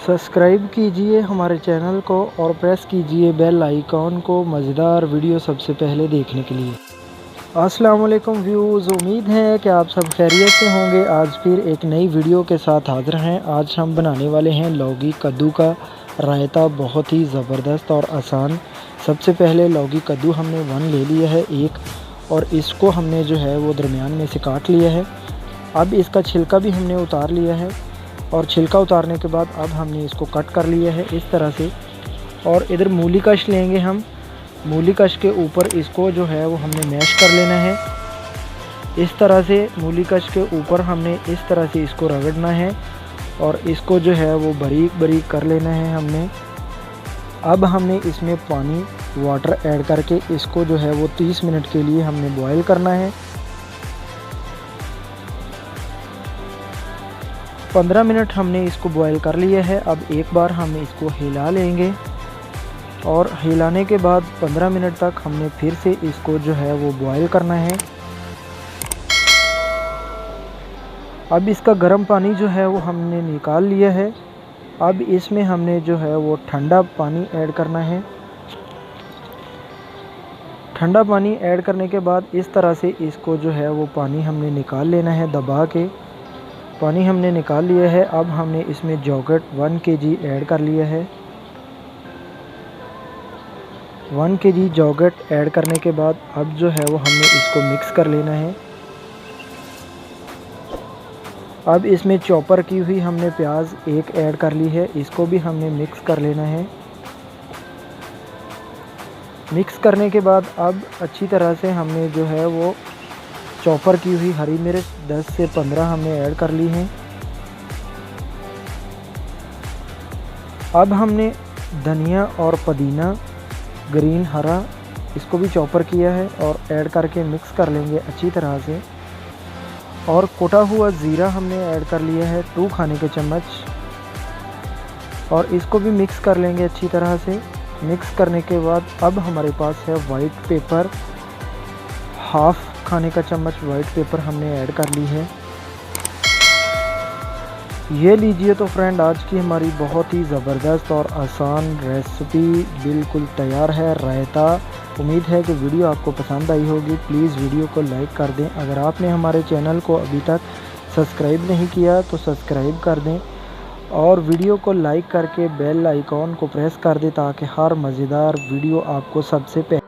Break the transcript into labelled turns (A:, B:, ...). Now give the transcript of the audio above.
A: Subscribe कीजिए हमारे channel को और प्रेस कीजिए बेल आइकॉन को मज़ेदार वीडियो सबसे पहले देखने के लिए। अस्सलाम वालेकुम व्यूज़, उम्मीद है कि आप सब खैरियत से होंगे। आज फिर एक नई वीडियो के साथ हाज़िर हैं। आज हम बनाने वाले हैं लौकी कद्दू का रायता, बहुत ही ज़बरदस्त और आसान। सबसे पहले लौकी कद्दू हमने 1 ले लिया है, 1, और इसको हमने जो है वो दरमियान में से काट लिया है। अब इसका छिलका भी हमने उतार लिया है और छिलका उतारने के बाद अब हमने इसको कट कर लिया है इस तरह से। और इधर मूली कश लेंगे हम। मूली कश के ऊपर इसको जो है वो हमने मैश कर लेना है इस तरह से। मूली कश के ऊपर हमने इस तरह से इसको रगड़ना है और इसको जो है वो बारीक बारीक कर लेना है हमने। अब हमने इसमें पानी वाटर ऐड करके इसको जो है वो 30 मिनट के लिए हमने बॉयल करना है। 15 मिनट हमने इसको बॉयल कर लिया है। अब एक बार हम इसको हिला लेंगे और हिलाने के बाद 15 मिनट तक हमने फिर से इसको जो है वो बॉयल करना है। अब इसका गर्म पानी जो है वो हमने निकाल लिया है। अब इसमें हमने जो है वो ठंडा पानी ऐड करना है। ठंडा पानी ऐड करने के बाद इस तरह से इसको जो है वो पानी हमने निकाल लेना है। दबा के पानी हमने निकाल लिया है। अब हमने इसमें योगर्ट 1 kg ऐड कर लिया है। 1 kg योगर्ट ऐड करने के बाद अब जो है वो हमने इसको मिक्स कर लेना है। अब इसमें चॉपर की हुई हमने प्याज 1 ऐड कर ली है, इसको भी हमने मिक्स कर लेना है। मिक्स करने के बाद अब अच्छी तरह से हमने जो है वो चॉपर की हुई हरी मिर्च 10 से 15 हमने ऐड कर ली हैं। अब हमने धनिया और पुदीना ग्रीन हरा इसको भी चॉपर किया है और ऐड करके मिक्स कर लेंगे अच्छी तरह से। और कुटा हुआ ज़ीरा हमने ऐड कर लिया है 2 खाने के चम्मच और इसको भी मिक्स कर लेंगे अच्छी तरह से। मिक्स करने के बाद अब हमारे पास है वाइट पेपर, 1/2 खाने का चम्मच वाइट पेपर हमने ऐड कर ली है। ये लीजिए तो फ्रेंड, आज की हमारी बहुत ही ज़बरदस्त और आसान रेसिपी बिल्कुल तैयार है, रायता। उम्मीद है कि वीडियो आपको पसंद आई होगी। प्लीज़ वीडियो को लाइक कर दें। अगर आपने हमारे चैनल को अभी तक सब्सक्राइब नहीं किया तो सब्सक्राइब कर दें और वीडियो को लाइक करके बेल आइकॉन को प्रेस कर दें ताकि हर मज़ेदार वीडियो आपको सबसे पहले